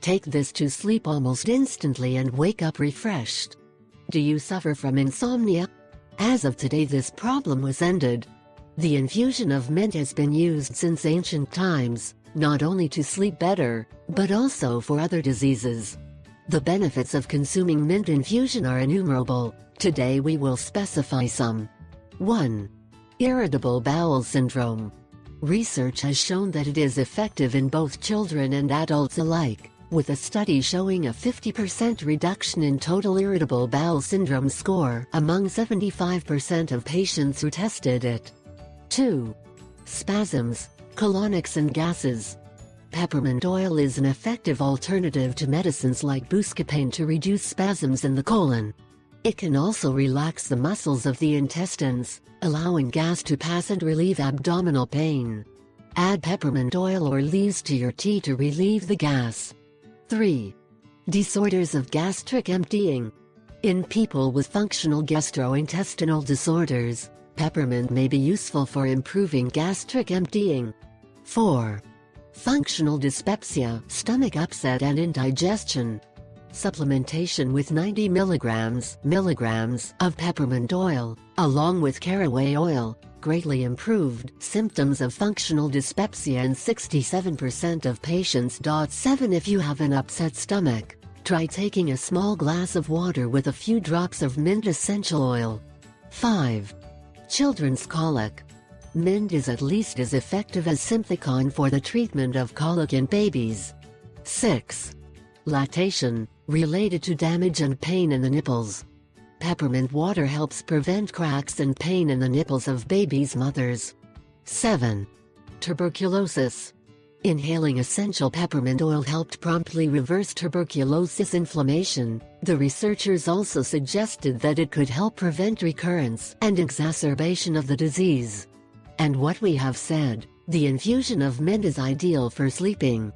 Take this to sleep almost instantly and wake up refreshed. Do you suffer from insomnia? As of today, this problem was ended. The infusion of mint has been used since ancient times, not only to sleep better, but also for other diseases. The benefits of consuming mint infusion are innumerable. Today we will specify some. 1. Irritable bowel syndrome. Research has shown that it is effective in both children and adults alike, with a study showing a 50% reduction in total irritable bowel syndrome score among 75% of patients who tested it. 2. Spasms, colonics and gases. Peppermint oil is an effective alternative to medicines like Buscopan to reduce spasms in the colon. It can also relax the muscles of the intestines, allowing gas to pass and relieve abdominal pain. Add peppermint oil or leaves to your tea to relieve the gas. 3. Disorders of gastric emptying. In people with functional gastrointestinal disorders, peppermint may be useful for improving gastric emptying. 4. Functional dyspepsia, stomach upset and indigestion. Supplementation with 90 milligrams of peppermint oil, along with caraway oil, greatly improved symptoms of functional dyspepsia in 67% of patients. 7. If you have an upset stomach, try taking a small glass of water with a few drops of mint essential oil. 5. Children's colic. Mint is at least as effective as Synthicon for the treatment of colic in babies. 6. Lactation, related to damage and pain in the nipples. Peppermint water helps prevent cracks and pain in the nipples of babies' mothers. 7. Tuberculosis. Inhaling essential peppermint oil helped promptly reverse tuberculosis inflammation. The researchers also suggested that it could help prevent recurrence and exacerbation of the disease. And what we have said, the infusion of mint is ideal for sleeping.